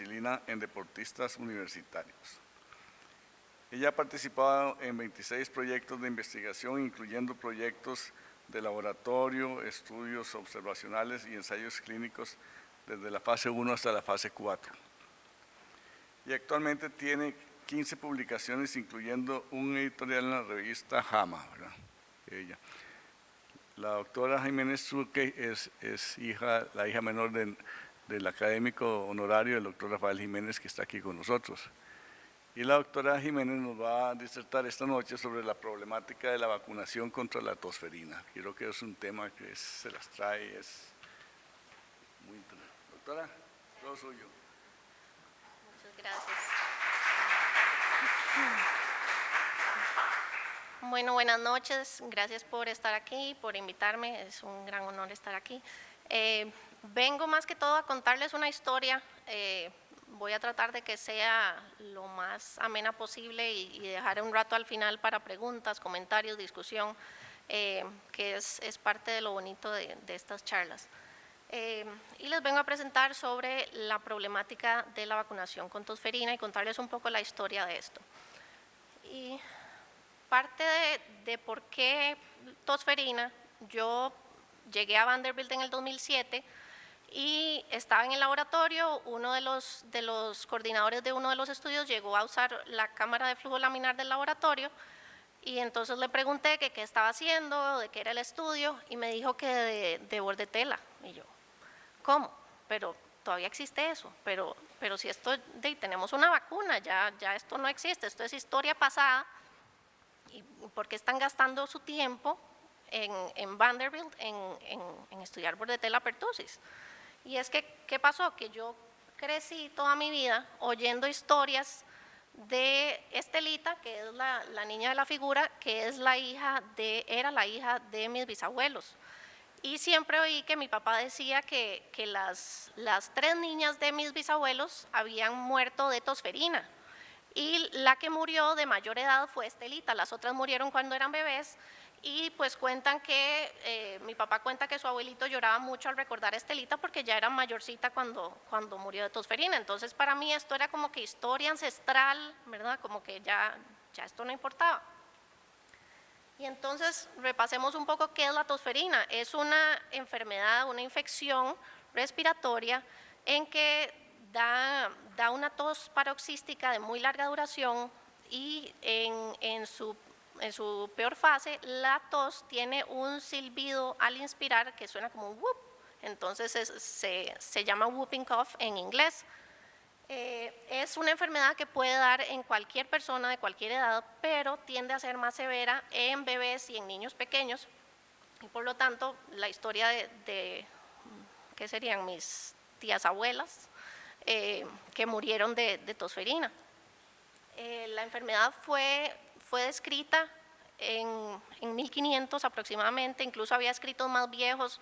amoxicilina en deportistas universitarios. Ella ha participado en 26 proyectos de investigación, incluyendo proyectos de laboratorio, estudios observacionales y ensayos clínicos desde la fase 1 hasta la fase 4. Y actualmente tiene 15 publicaciones, incluyendo un editorial en la revista JAMA, ¿verdad? La doctora Jiménez Truque es la hija menor del académico honorario, el doctor Rafael Jiménez, que está aquí con nosotros. Y la doctora Jiménez nos va a disertar esta noche sobre la problemática de la vacunación contra la tosferina. Creo que es un tema que se las trae, es muy interesante. Doctora, todo suyo. Muchas gracias. Bueno, buenas noches. Gracias por estar aquí, por invitarme. Es un gran honor estar aquí. Vengo más que todo a contarles una historia. Voy a tratar de que sea lo más amena posible y dejar un rato al final para preguntas, comentarios, discusión, que es parte de lo bonito de estas charlas. Y les vengo a presentar sobre la problemática de la vacunación con tosferina y contarles un poco la historia de esto. Y parte de por qué tosferina, yo llegué a Vanderbilt en el 2007 y estaba en el laboratorio. Uno de los coordinadores de uno de los estudios llegó a usar la cámara de flujo laminar del laboratorio y entonces le pregunté que qué estaba haciendo, de qué era el estudio y me dijo que de bordetela. Y yo, ¿cómo? Pero todavía existe eso, pero si esto, tenemos una vacuna, ya esto no existe, esto es historia pasada. ¿Y por qué están gastando su tiempo en Vanderbilt en estudiar bordetella pertussis? Y es que, ¿qué pasó? Que yo crecí toda mi vida oyendo historias de Estelita, que es la niña de la figura, que es era la hija de mis bisabuelos. Y siempre oí que mi papá decía que las 3 niñas de mis bisabuelos habían muerto de tosferina. Y la que murió de mayor edad fue Estelita, las otras murieron cuando eran bebés y pues cuentan que, mi papá cuenta que su abuelito lloraba mucho al recordar a Estelita porque ya era mayorcita cuando murió de tosferina. Entonces para mí esto era como que historia ancestral, ¿verdad? Como que ya esto no importaba. Y entonces repasemos un poco qué es la tosferina. Es una enfermedad, una infección respiratoria en que da una tos paroxística de muy larga duración y en su peor fase la tos tiene un silbido al inspirar que suena como un whoop, entonces se llama whooping cough en inglés. Es una enfermedad que puede dar en cualquier persona de cualquier edad, pero tiende a ser más severa en bebés y en niños pequeños y por lo tanto la historia de ¿qué serían? Mis tías abuelas, que murieron de tosferina. La enfermedad fue descrita en 1500 aproximadamente, incluso había escritos más viejos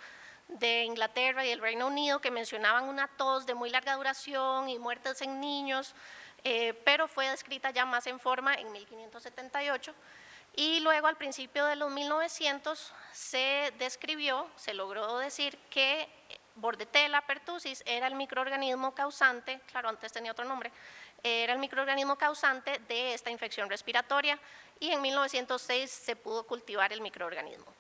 de Inglaterra y el Reino Unido que mencionaban una tos de muy larga duración y muertes en niños, pero fue descrita ya más en forma en 1578 y luego al principio de los 1900 se logró decir que bordetella pertussis era el microorganismo causante, claro, antes tenía otro nombre, era el microorganismo causante de esta infección respiratoria y en 1906 se pudo cultivar el microorganismo.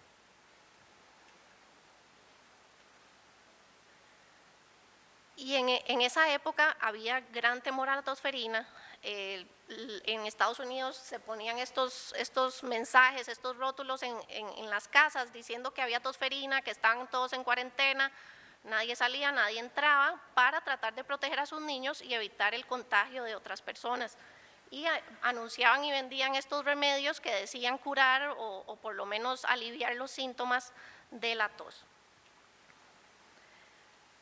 Y en esa época había gran temor a la tosferina. En Estados Unidos se ponían estos mensajes, estos rótulos en las casas diciendo que había tosferina, que estaban todos en cuarentena, nadie salía, nadie entraba para tratar de proteger a sus niños y evitar el contagio de otras personas. Y anunciaban y vendían estos remedios que decían curar o por lo menos aliviar los síntomas de la tos.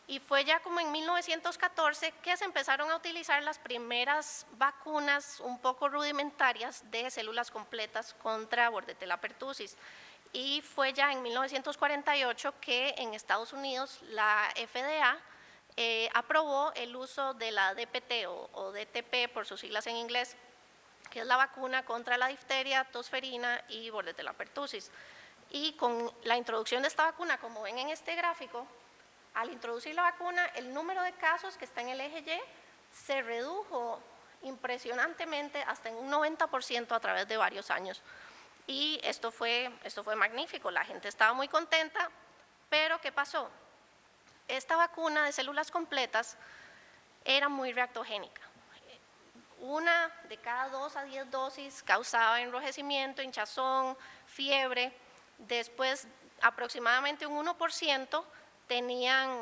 Y fue ya como en 1914 que se empezaron a utilizar las primeras vacunas un poco rudimentarias de células completas contra bordetella pertussis. Y fue ya en 1948 que en Estados Unidos la FDA aprobó el uso de la DPT o DTP por sus siglas en inglés, que es la vacuna contra la difteria, tosferina y bordetella pertussis. Y con la introducción de esta vacuna, como ven en este gráfico, al introducir la vacuna, el número de casos que está en el eje Y se redujo impresionantemente hasta en un 90% a través de varios años. Y esto fue magnífico, la gente estaba muy contenta, pero ¿qué pasó? Esta vacuna de células completas era muy reactogénica. Una de cada 2 a 10 dosis causaba enrojecimiento, hinchazón, fiebre. Después, aproximadamente un 1% tenían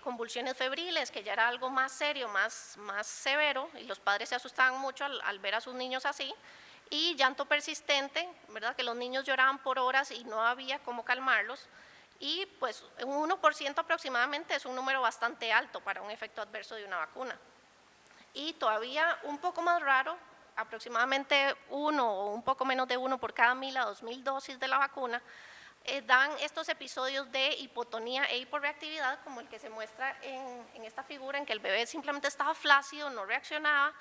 convulsiones febriles, que ya era algo más serio, más severo, y los padres se asustaban mucho al ver a sus niños así. Y llanto persistente, ¿verdad? Que los niños lloraban por horas y no había cómo calmarlos. Y pues un 1% aproximadamente es un número bastante alto para un efecto adverso de una vacuna. Y todavía un poco más raro, aproximadamente 1 o un poco menos de 1 por cada 1.000 a 2.000 dosis de la vacuna, dan estos episodios de hipotonía e hiporreactividad, como el que se muestra en esta figura, en que el bebé simplemente estaba flácido, no reaccionaba.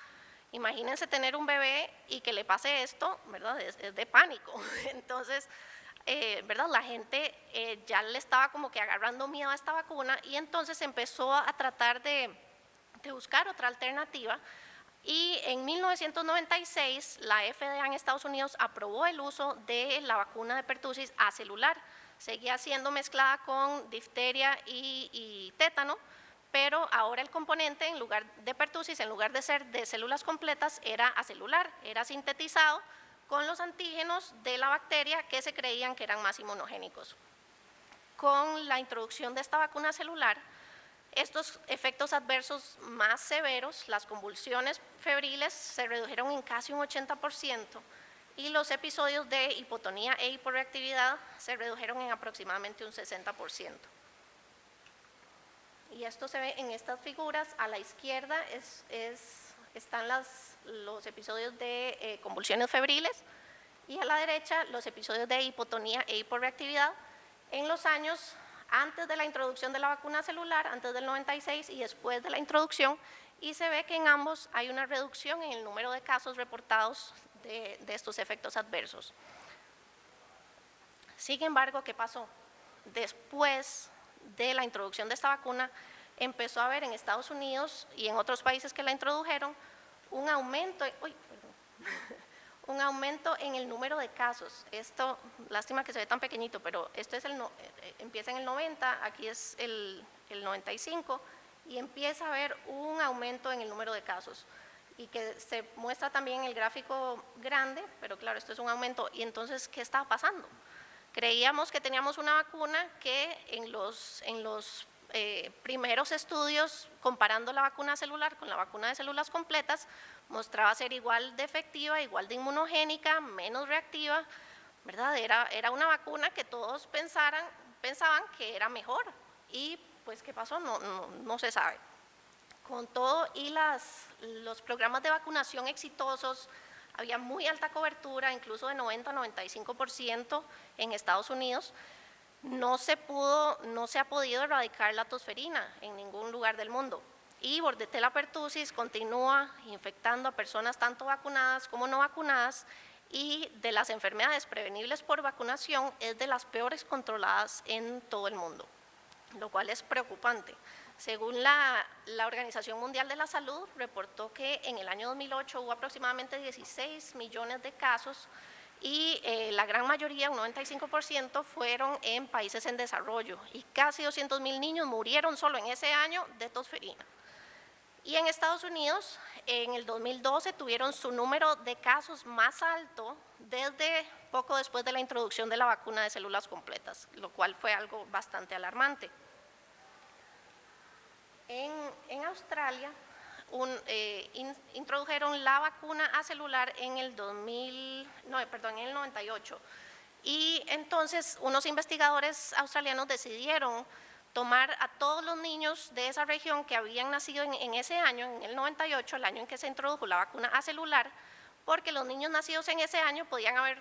Imagínense tener un bebé y que le pase esto, ¿verdad? Es de pánico. Entonces, ¿verdad? La gente ya le estaba como que agarrando miedo a esta vacuna, y entonces empezó a tratar de buscar otra alternativa. Y en 1996 la FDA en Estados Unidos aprobó el uso de la vacuna de pertussis acelular. Seguía siendo mezclada con difteria y tétano, pero ahora el componente, en lugar de pertussis, en lugar de ser de células completas, era acelular, era sintetizado con los antígenos de la bacteria que se creían que eran más inmunogénicos. Con la introducción de esta vacuna celular, estos efectos adversos más severos, las convulsiones febriles, se redujeron en casi un 80%, y los episodios de hipotonía e hiporreactividad se redujeron en aproximadamente un 60%. Y esto se ve en estas figuras. A la izquierda están los episodios de convulsiones febriles, y a la derecha los episodios de hipotonía e hiporreactividad en los años antes de la introducción de la vacuna celular, antes del 96 y después de la introducción, y se ve que en ambos hay una reducción en el número de casos reportados de estos efectos adversos. Sin embargo, ¿qué pasó? Después de la introducción de esta vacuna, empezó a haber en Estados Unidos y en otros países que la introdujeron un aumento en el número de casos. Esto, lástima que se ve tan pequeñito, pero esto es empieza en el 90, aquí es el 95, y empieza a haber un aumento en el número de casos, y que se muestra también en el gráfico grande, pero claro, esto es un aumento. Y entonces, ¿qué estaba pasando? Creíamos que teníamos una vacuna que en los primeros estudios, comparando la vacuna celular con la vacuna de células completas, mostraba ser igual de efectiva, igual de inmunogénica, menos reactiva, ¿verdad? Era una vacuna que todos pensaban que era mejor, y pues ¿qué pasó? No se sabe. Con todo y los programas de vacunación exitosos, había muy alta cobertura, incluso de 90-95% en Estados Unidos. No se ha podido erradicar la tosferina en ningún lugar del mundo. Y Bordetella pertussis continúa infectando a personas tanto vacunadas como no vacunadas, y de las enfermedades prevenibles por vacunación es de las peores controladas en todo el mundo, lo cual es preocupante. Según la Organización Mundial de la Salud, reportó que en el año 2008 hubo aproximadamente 16 millones de casos, y la gran mayoría, un 95%, fueron en países en desarrollo, y casi 200.000 niños murieron solo en ese año de tosferina. Y en Estados Unidos, en el 2012, tuvieron su número de casos más alto desde poco después de la introducción de la vacuna de células completas, lo cual fue algo bastante alarmante. En Australia, introdujeron la vacuna acelular en el 98, y entonces unos investigadores australianos decidieron tomar a todos los niños de esa región que habían nacido en ese año, en el 98, el año en que se introdujo la vacuna acelular, porque los niños nacidos en ese año podían haber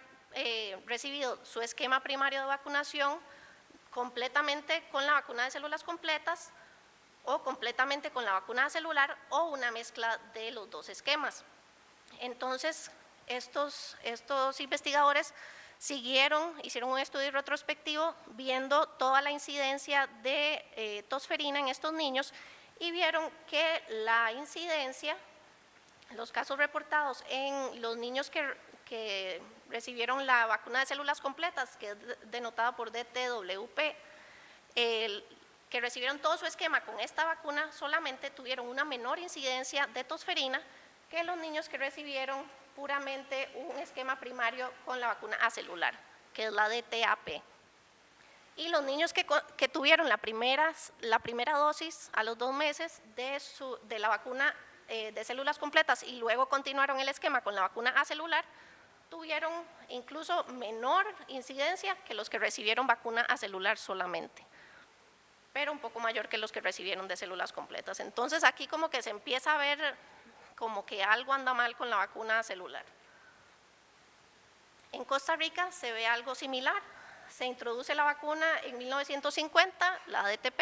recibido su esquema primario de vacunación completamente con la vacuna de células completas, o completamente con la vacuna celular, o una mezcla de los dos esquemas. Entonces, estos investigadores hicieron un estudio retrospectivo viendo toda la incidencia de tosferina en estos niños, y vieron que la incidencia, los casos reportados en los niños que recibieron la vacuna de células completas, que es denotada por DTWP, que recibieron todo su esquema con esta vacuna, solamente tuvieron una menor incidencia de tosferina que los niños que recibieron puramente un esquema primario con la vacuna acelular, que es la DTaP. Y los niños que tuvieron la primera dosis a los 2 meses de la vacuna de células completas y luego continuaron el esquema con la vacuna acelular, tuvieron incluso menor incidencia que los que recibieron vacuna acelular solamente, pero un poco mayor que los que recibieron de células completas. Entonces aquí como que se empieza a ver como que algo anda mal con la vacuna celular. En Costa Rica se ve algo similar. Se introduce la vacuna en 1950, la DTP,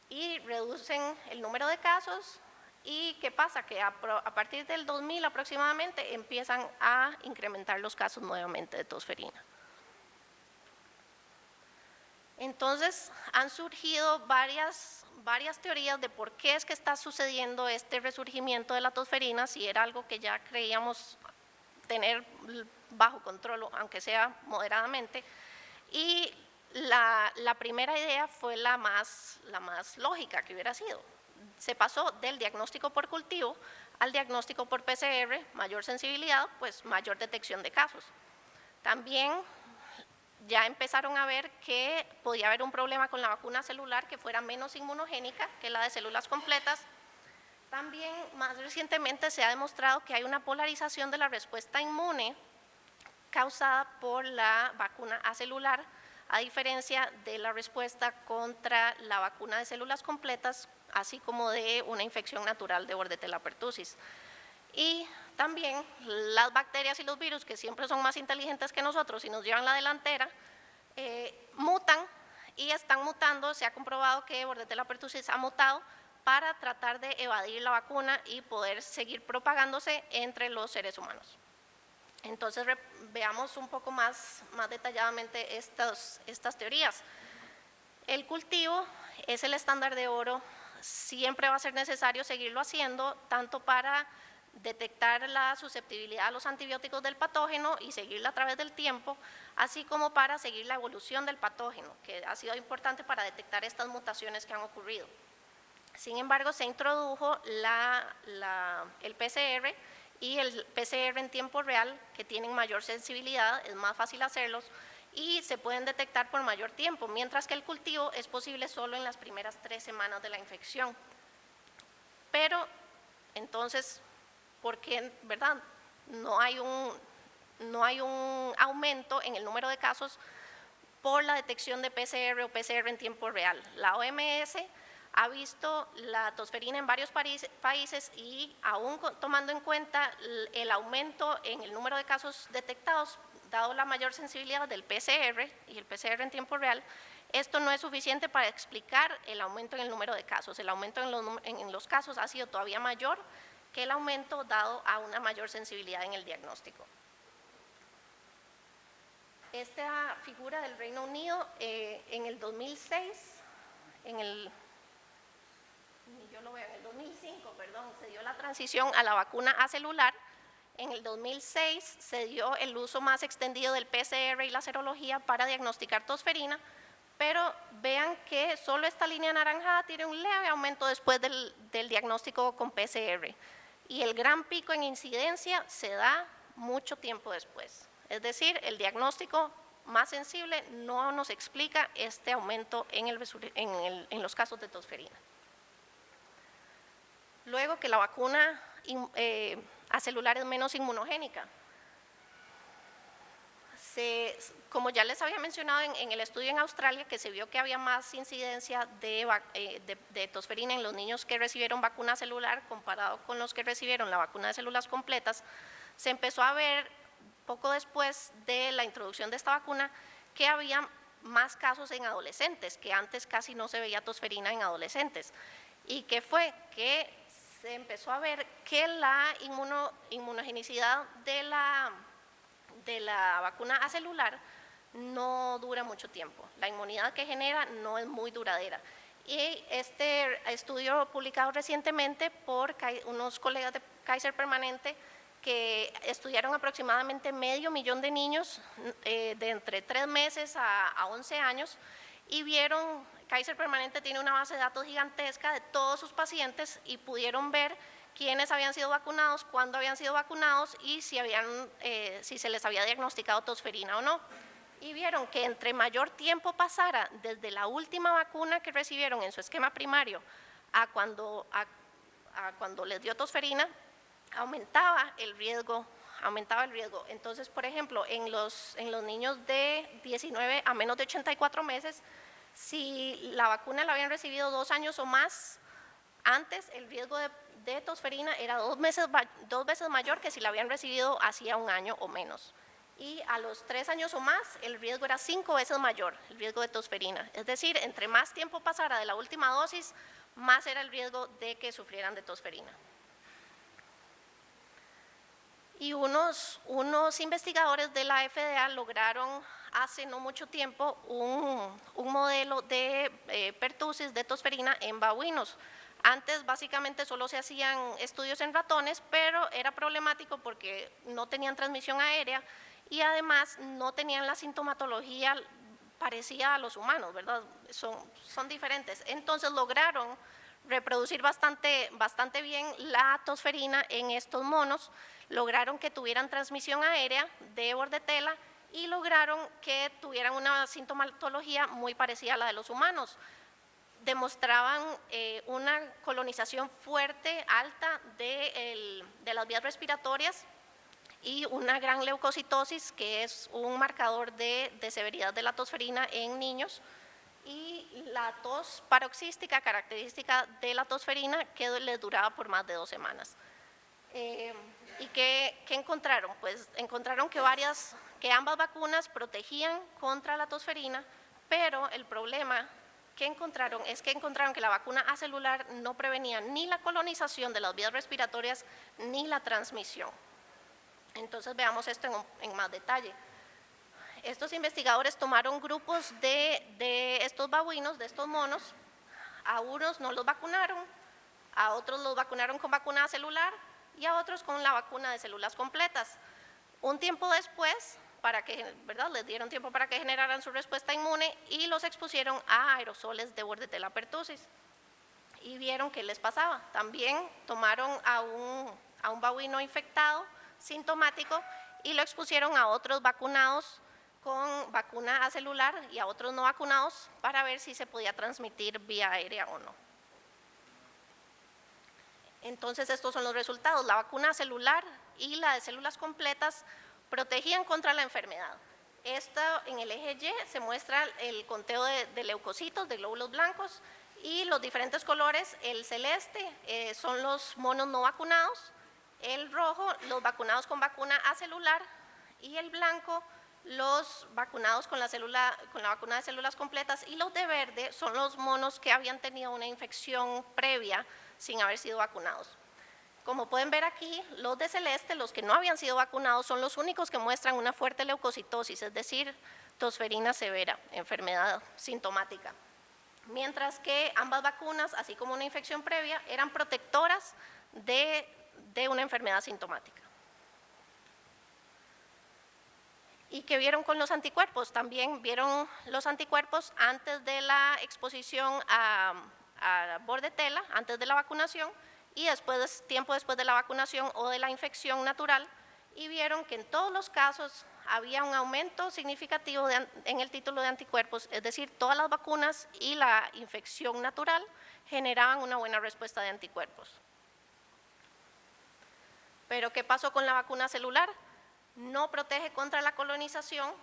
y reducen el número de casos. ¿Y qué pasa? Que a partir del 2000 aproximadamente empiezan a incrementar los casos nuevamente de tosferina. Entonces han surgido varias teorías de por qué es que está sucediendo este resurgimiento de la tosferina, si era algo que ya creíamos tener bajo control, aunque sea moderadamente. Y la primera idea fue la más lógica que hubiera sido. Se pasó del diagnóstico por cultivo al diagnóstico por PCR, mayor sensibilidad, pues mayor detección de casos. También ya empezaron a ver que podía haber un problema con la vacuna celular que fuera menos inmunogénica que la de células completas. También más recientemente se ha demostrado que hay una polarización de la respuesta inmune causada por la vacuna acelular, a diferencia de la respuesta contra la vacuna de células completas, así como de una infección natural de Bordetella pertussis. Y también las bacterias y los virus, que siempre son más inteligentes que nosotros y nos llevan la delantera, mutan y están mutando. Se ha comprobado que Bordetella pertussis ha mutado para tratar de evadir la vacuna y poder seguir propagándose entre los seres humanos. Entonces veamos un poco más detalladamente estas teorías. El cultivo es el estándar de oro, siempre va a ser necesario seguirlo haciendo, tanto para detectar la susceptibilidad a los antibióticos del patógeno y seguirla a través del tiempo, así como para seguir la evolución del patógeno, que ha sido importante para detectar estas mutaciones que han ocurrido. Sin embargo, se introdujo el PCR y el PCR en tiempo real, que tienen mayor sensibilidad, es más fácil hacerlos y se pueden detectar por mayor tiempo, mientras que el cultivo es posible solo en las primeras 3 semanas de la infección. Pero, entonces, ¿por qué, verdad? No hay un aumento en el número de casos por la detección de PCR o PCR en tiempo real. La OMS ha visto la tosferina en varios países y aún tomando en cuenta el aumento en el número de casos detectados, dado la mayor sensibilidad del PCR y el PCR en tiempo real, esto no es suficiente para explicar el aumento en el número de casos. El aumento en los casos ha sido todavía mayor que el aumento dado a una mayor sensibilidad en el diagnóstico. Esta figura del Reino Unido en el 2006, en el 2005, perdón, se dio la transición a la vacuna acelular. En el 2006 se dio el uso más extendido del PCR y la serología para diagnosticar tosferina, pero vean que solo esta línea anaranjada tiene un leve aumento después del diagnóstico con PCR y el gran pico en incidencia se da mucho tiempo después. Es decir, el diagnóstico más sensible no nos explica este aumento en los casos de tosferina. Luego que la vacuna acelular es menos inmunogénica. Como ya les había mencionado en el estudio en Australia, que se vio que había más incidencia de tosferina en los niños que recibieron vacuna celular comparado con los que recibieron la vacuna de células completas, se empezó a ver poco después de la introducción de esta vacuna que había más casos en adolescentes, que antes casi no se veía tosferina en adolescentes. ¿Y qué fue? Que se empezó a ver que la inmunogenicidad de la vacuna acelular no dura mucho tiempo. La inmunidad que genera no es muy duradera Y este estudio publicado recientemente por unos colegas de Kaiser Permanente que estudiaron aproximadamente 500.000 de niños de entre 3 meses a 11 años y vieron, Kaiser Permanente tiene una base de datos gigantesca de todos sus pacientes y pudieron ver quiénes habían sido vacunados, cuándo habían sido vacunados y si se les había diagnosticado tosferina o no. Y vieron que entre mayor tiempo pasara desde la última vacuna que recibieron en su esquema primario a cuando les dio tosferina, aumentaba el riesgo. Entonces, por ejemplo, en los niños de 19 a menos de 84 meses, si la vacuna la habían recibido 2 años o más antes, el riesgo de tosferina era 2 veces mayor que si la habían recibido hacía 1 año o menos. Y a los 3 años o más, el riesgo era 5 veces mayor, el riesgo de tosferina. Es decir, entre más tiempo pasara de la última dosis, más era el riesgo de que sufrieran de tosferina. Y unos investigadores de la FDA lograron hace no mucho tiempo un modelo de pertusis de tosferina en babuinos. Antes básicamente solo se hacían estudios en ratones, pero era problemático porque no tenían transmisión aérea y además no tenían la sintomatología parecida a los humanos, ¿verdad? Son diferentes. Entonces lograron reproducir bastante bien la tosferina en estos monos, lograron que tuvieran transmisión aérea de bordetela y lograron que tuvieran una sintomatología muy parecida a la de los humanos. Demostraban una colonización fuerte, alta de las vías respiratorias y una gran leucocitosis, que es un marcador de severidad de la tosferina en niños, y la tos paroxística, característica de la tosferina, que les duraba por más de 2 semanas. ¿Y qué encontraron? Pues encontraron que ambas vacunas protegían contra la tosferina, pero el problema que encontraron que la vacuna acelular no prevenía ni la colonización de las vías respiratorias ni la transmisión. Entonces veamos esto en más detalle. Estos investigadores tomaron grupos de estos babuinos, de estos monos, a unos no los vacunaron, a otros los vacunaron con vacuna celular y a otros con la vacuna de células completas. Un tiempo después, les dieron tiempo para que generaran su respuesta inmune y los expusieron a aerosoles de bordetella pertussis y vieron qué les pasaba. También tomaron a un babuino infectado, sintomático, y lo expusieron a otros vacunados con vacuna acelular y a otros no vacunados para ver si se podía transmitir vía aérea o no. Entonces estos son los resultados. La vacuna celular y la de células completas protegían contra la enfermedad. En el eje Y se muestra el conteo de leucocitos, de glóbulos blancos, y los diferentes colores. El celeste son los monos no vacunados, el rojo los vacunados con vacuna acelular y el blanco los vacunados con la vacuna de células completas, y los de verde son los monos que habían tenido una infección previa sin haber sido vacunados. Como pueden ver aquí, los de celeste, los que no habían sido vacunados, son los únicos que muestran una fuerte leucocitosis, es decir, tosferina severa, enfermedad sintomática. Mientras que ambas vacunas, así como una infección previa, eran protectoras de una enfermedad sintomática. ¿Y qué vieron con los anticuerpos? También vieron los anticuerpos antes de la exposición a bordetella, antes de la vacunación, y tiempo después de la vacunación o de la infección natural, y vieron que en todos los casos había un aumento significativo en el título de anticuerpos, es decir, todas las vacunas y la infección natural generaban una buena respuesta de anticuerpos. Pero ¿qué pasó con la vacuna celular? No protege contra la colonización.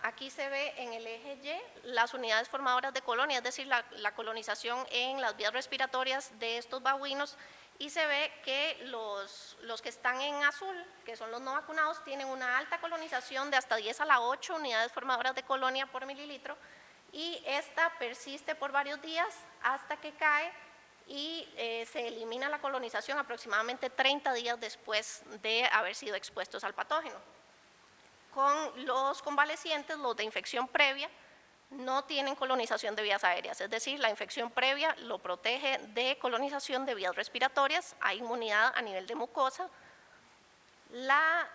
Aquí se ve en el eje Y las unidades formadoras de colonia, es decir, la colonización en las vías respiratorias de estos babuinos, y se ve que los que están en azul, que son los no vacunados, tienen una alta colonización de hasta 10 a la 8 unidades formadoras de colonia por mililitro, y esta persiste por varios días hasta que cae y se elimina la colonización aproximadamente 30 días después de haber sido expuestos al patógeno. Con los convalecientes, los de infección previa, no tienen colonización de vías aéreas, es decir, la infección previa lo protege de colonización de vías respiratorias, hay inmunidad a nivel de mucosa. La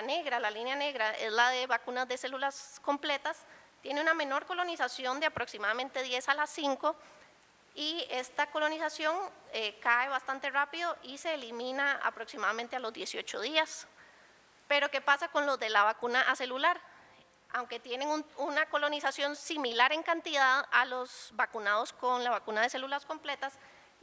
negra, la línea negra, es la de vacunas de células completas, tiene una menor colonización de aproximadamente 10 a la 5 y esta colonización cae bastante rápido y se elimina aproximadamente a los 18 días. Pero ¿qué pasa con los de la vacuna acelular? Aunque tienen una colonización similar en cantidad a los vacunados con la vacuna de células completas,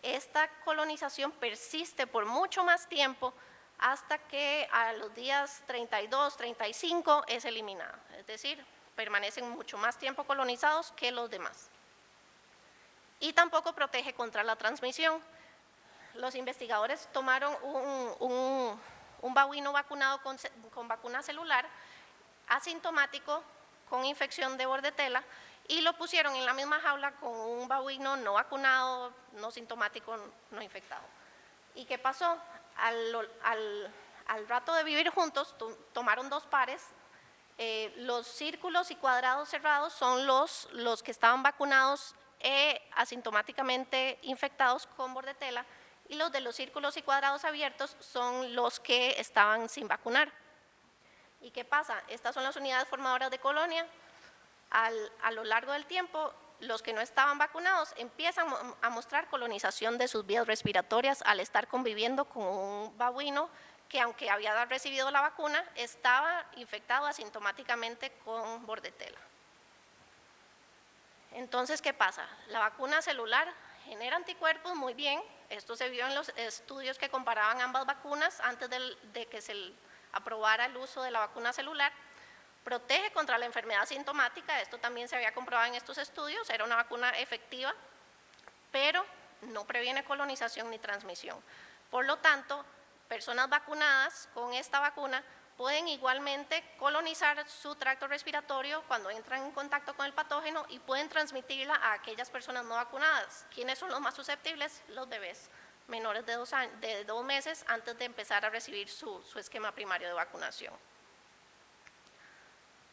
esta colonización persiste por mucho más tiempo hasta que a los días 32, 35 es eliminada. Es decir, permanecen mucho más tiempo colonizados que los demás. Y tampoco protege contra la transmisión. Los investigadores tomaron un babuino vacunado con vacuna celular, asintomático, con infección de bordetela, y lo pusieron en la misma jaula con un babuino no vacunado, no sintomático, no infectado. ¿Y qué pasó? Al rato de vivir juntos, tomaron 2 pares. Los círculos y cuadrados cerrados son los que estaban vacunados asintomáticamente infectados con bordetela, y los de los círculos y cuadrados abiertos son los que estaban sin vacunar. ¿Y qué pasa? Estas son las unidades formadoras de colonia. A lo largo del tiempo, los que no estaban vacunados empiezan a mostrar colonización de sus vías respiratorias al estar conviviendo con un babuino que, aunque había recibido la vacuna, estaba infectado asintomáticamente con bordetela. Entonces, ¿qué pasa? La vacuna celular genera anticuerpos muy bien. Esto se vio en los estudios que comparaban ambas vacunas antes de que se aprobara el uso de la vacuna celular. Protege contra la enfermedad asintomática, esto también se había comprobado en estos estudios, era una vacuna efectiva, pero no previene colonización ni transmisión. Por lo tanto, personas vacunadas con esta vacuna pueden igualmente colonizar su tracto respiratorio cuando entran en contacto con el patógeno y pueden transmitirla a aquellas personas no vacunadas. ¿Quiénes son los más susceptibles? Los bebés menores de 2 meses antes de empezar a recibir su esquema primario de vacunación.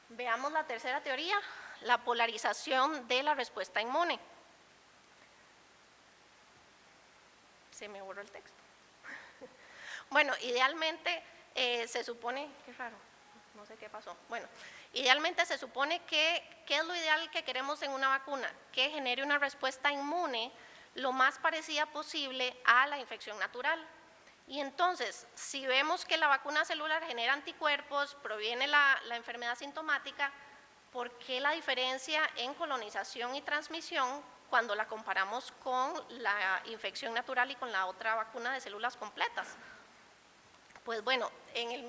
Veamos la tercera teoría, la polarización de la respuesta inmune. Se me borró el texto. Bueno, idealmente se supone, qué raro, no sé qué pasó. Bueno, idealmente se supone que, ¿qué es lo ideal que queremos en una vacuna? Que genere una respuesta inmune lo más parecida posible a la infección natural. Y entonces, si vemos que la vacuna celular genera anticuerpos, proviene la enfermedad sintomática, ¿por qué la diferencia en colonización y transmisión cuando la comparamos con la infección natural y con la otra vacuna de células completas? Pues bueno, en el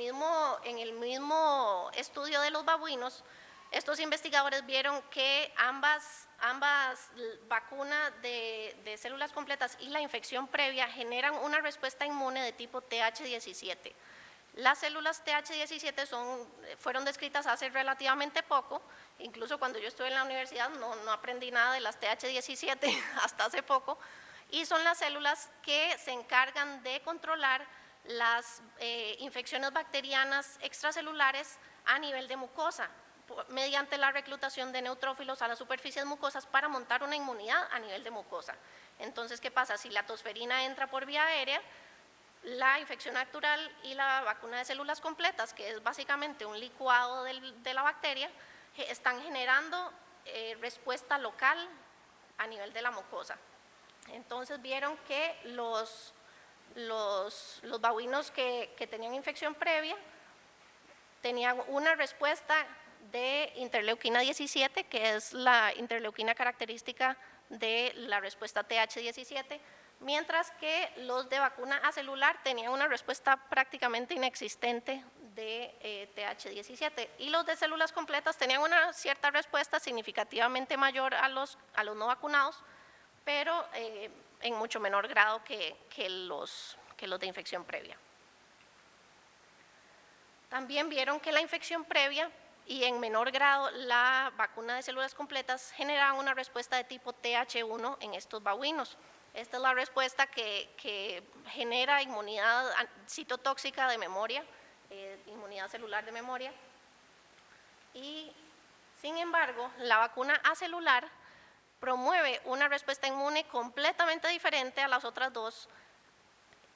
mismo estudio de los babuinos, estos investigadores vieron que ambas vacunas de células completas y la infección previa generan una respuesta inmune de tipo TH17. Las células TH17 fueron descritas hace relativamente poco, incluso cuando yo estuve en la universidad no aprendí nada de las TH17 hasta hace poco, y son las células que se encargan de controlar las infecciones bacterianas extracelulares a nivel de mucosa, mediante la reclutación de neutrófilos a las superficies mucosas para montar una inmunidad a nivel de mucosa. Entonces, ¿qué pasa? Si la tosferina entra por vía aérea, la infección natural y la vacuna de células completas, que es básicamente un licuado de la bacteria, están generando respuesta local a nivel de la mucosa. Entonces vieron que los babuinos que tenían infección previa tenían una respuesta de interleuquina 17, que es la interleuquina característica de la respuesta TH17, mientras que los de vacuna acelular tenían una respuesta prácticamente inexistente de TH17, y los de células completas tenían una cierta respuesta significativamente mayor a los no vacunados, pero en mucho menor grado que los de infección previa. También vieron que la infección previa y en menor grado la vacuna de células completas generaban una respuesta de tipo TH1 en estos babuinos. Esta es la respuesta que genera inmunidad citotóxica de memoria, inmunidad celular de memoria, y Sin embargo, la vacuna acelular promueve una respuesta inmune completamente diferente a las otras dos,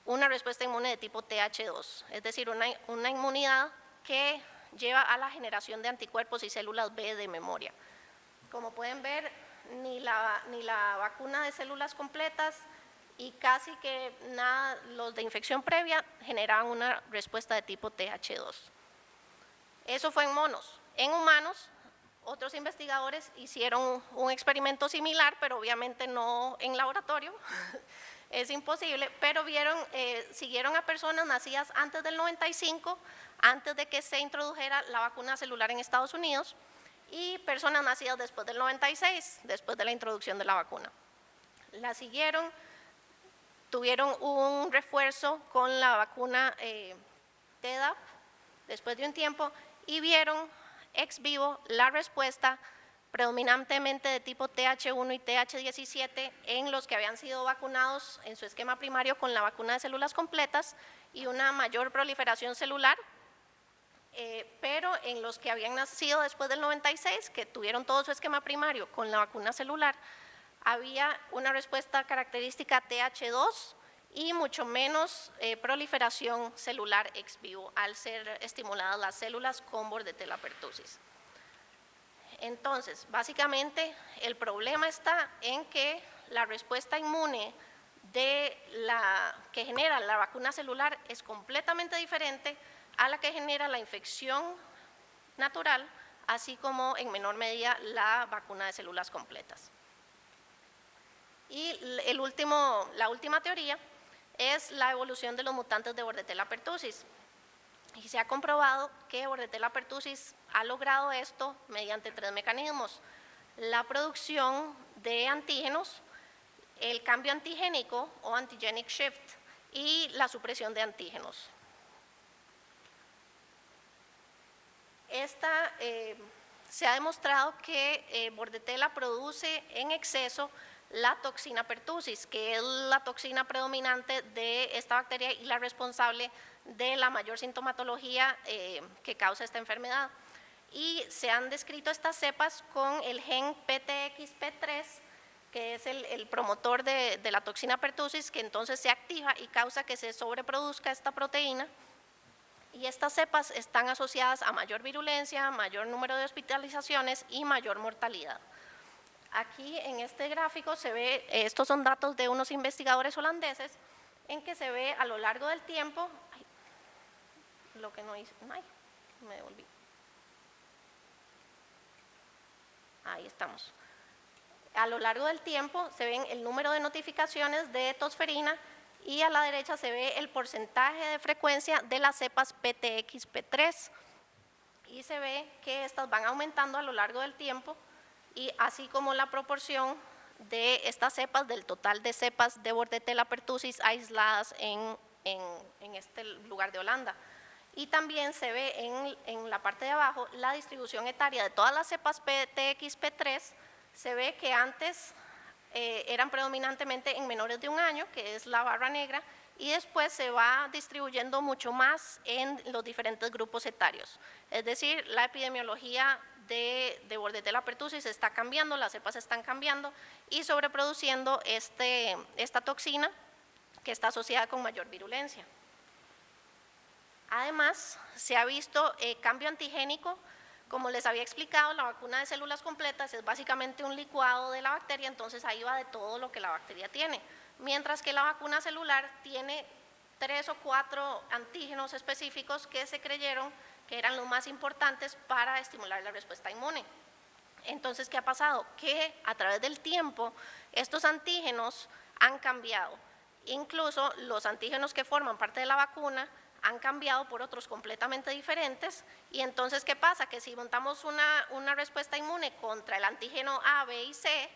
una respuesta inmune de tipo TH2, es decir, una inmunidad que lleva a la generación de anticuerpos y células B de memoria. Como pueden ver, ni la vacuna de células completas y casi que nada, los de infección previa, generaban una respuesta de tipo TH2. Eso fue en monos. En humanos, otros investigadores hicieron un experimento similar, pero obviamente no en laboratorio, es imposible, pero siguieron a personas nacidas antes del 95, antes de que se introdujera la vacuna celular en Estados Unidos, y personas nacidas después del 96, después de la introducción de la vacuna. La siguieron, tuvieron un refuerzo con la vacuna Tdap después de un tiempo y vieron ex vivo la respuesta predominantemente de tipo TH1 y TH17 en los que habían sido vacunados en su esquema primario con la vacuna de células completas y una mayor proliferación celular, pero en los que habían nacido después del 96, que tuvieron todo su esquema primario con la vacuna celular, había una respuesta característica TH2 y mucho menos proliferación celular ex vivo al ser estimuladas las células con bordetella pertussis. Entonces, básicamente, el problema está en que la respuesta inmune que genera la vacuna celular es completamente diferente a la que genera la infección natural, así como en menor medida la vacuna de células completas. Y la última teoría es la evolución de los mutantes de bordetella pertussis. Y se ha comprobado que bordetella pertussis ha logrado esto mediante 3 mecanismos: la producción de antígenos, el cambio antigénico o antigenic shift y la supresión de antígenos. Se ha demostrado que bordetella produce en exceso la toxina pertussis, que es la toxina predominante de esta bacteria y la responsable de la mayor sintomatología que causa esta enfermedad. Y se han descrito estas cepas con el gen PTXP3, que es el promotor de la toxina pertussis, que entonces se activa y causa que se sobreproduzca esta proteína. Y estas cepas están asociadas a mayor virulencia, mayor número de hospitalizaciones y mayor mortalidad. Aquí en este gráfico se ve, estos son datos de unos investigadores holandeses, en que se ve a lo largo del tiempo, lo que no hice, me devolví. Ahí estamos. A lo largo del tiempo se ven el número de notificaciones de tosferina y a la derecha se ve el porcentaje de frecuencia de las cepas PTXP3 y se ve que estas van aumentando a lo largo del tiempo, y así como la proporción de estas cepas del total de cepas de bordetella pertussis aisladas en este lugar de Holanda. Y también se ve en la parte de abajo la distribución etaria de todas las cepas PTXP3. Se ve que antes eran predominantemente en menores de 1 año, que es la barra negra, y después se va distribuyendo mucho más en los diferentes grupos etarios. Es decir, la epidemiología de bordetella pertussis está cambiando, las cepas están cambiando y sobreproduciendo esta toxina que está asociada con mayor virulencia. Además, se ha visto cambio antigénico. Como les había explicado, la vacuna de células completas es básicamente un licuado de la bacteria, entonces ahí va de todo lo que la bacteria tiene. Mientras que la vacuna celular tiene 3 o 4 antígenos específicos que se creyeron que eran los más importantes para estimular la respuesta inmune. Entonces, ¿qué ha pasado? Que a través del tiempo estos antígenos han cambiado. Incluso los antígenos que forman parte de la vacuna han cambiado por otros completamente diferentes, y entonces ¿qué pasa? Que si montamos una respuesta inmune contra el antígeno A, B y C,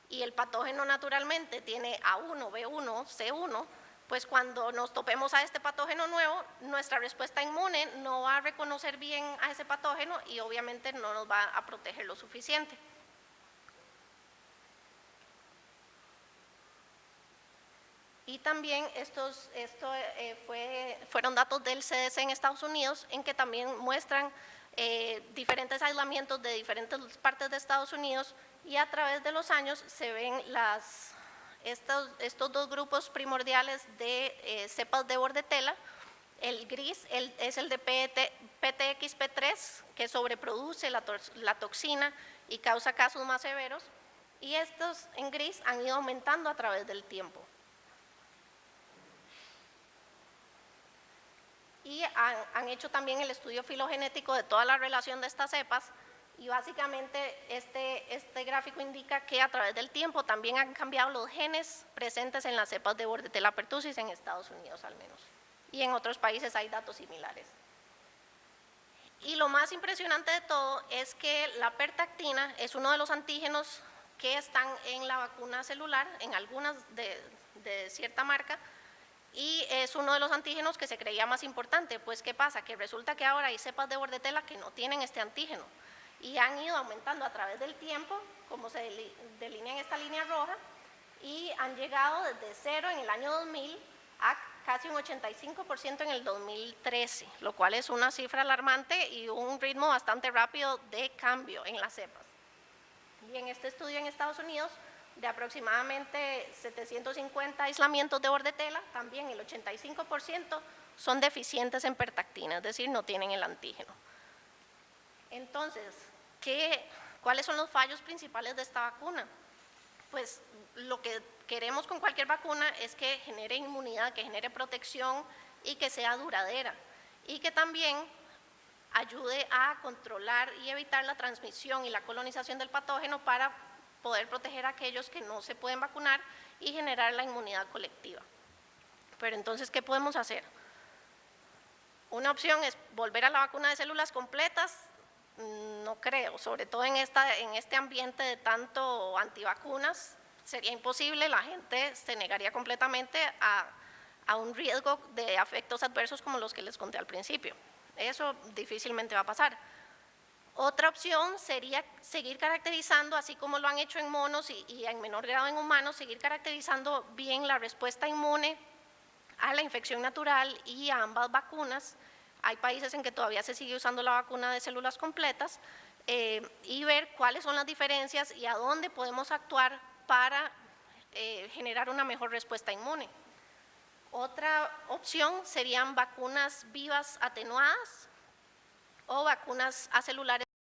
y el patógeno naturalmente tiene A1, B1, C1, pues cuando nos topemos a este patógeno nuevo, nuestra respuesta inmune no va a reconocer bien a ese patógeno y obviamente no nos va a proteger lo suficiente. Y también fueron datos del CDC en Estados Unidos, en que también muestran diferentes aislamientos de diferentes partes de Estados Unidos, y a través de los años se ven estos dos grupos primordiales de cepas de bordetela. El gris es el de PTXP3, que sobreproduce la toxina y causa casos más severos, y estos en gris han ido aumentando a través del tiempo. Y han hecho también el estudio filogenético de toda la relación de estas cepas, y básicamente este gráfico indica que a través del tiempo también han cambiado los genes presentes en las cepas de Bordetella pertussis en Estados Unidos al menos, y en otros países hay datos similares. Y lo más impresionante de todo es que la pertactina es uno de los antígenos que están en la vacuna celular, en algunas de cierta marca, y es uno de los antígenos que se creía más importante. Pues ¿qué pasa? Que resulta que ahora hay cepas de Bordetella que no tienen este antígeno y han ido aumentando a través del tiempo, como se delinea en esta línea roja, y han llegado desde 0 en el año 2000 a casi un 85% en el 2013, lo cual es una cifra alarmante y un ritmo bastante rápido de cambio en las cepas. Y en este estudio en Estados Unidos, de aproximadamente 750 aislamientos de Bordetella, también el 85% son deficientes en pertactina, es decir, no tienen el antígeno. Entonces, ¿cuáles son los fallos principales de esta vacuna? Pues lo que queremos con cualquier vacuna es que genere inmunidad, que genere protección y que sea duradera, y que también ayude a controlar y evitar la transmisión y la colonización del patógeno para poder proteger a aquellos que no se pueden vacunar y generar la inmunidad colectiva. Pero entonces, ¿qué podemos hacer? Una opción es volver a la vacuna de células completas. No creo, sobre todo en este ambiente de tanto antivacunas, sería imposible, la gente se negaría completamente a un riesgo de efectos adversos como los que les conté al principio. Eso difícilmente va a pasar. Otra opción sería seguir caracterizando, así como lo han hecho en monos y en menor grado en humanos, seguir caracterizando bien la respuesta inmune a la infección natural y a ambas vacunas. Hay países en que todavía se sigue usando la vacuna de células completas, y ver cuáles son las diferencias y a dónde podemos actuar para generar una mejor respuesta inmune. Otra opción serían vacunas vivas atenuadas o vacunas acelulares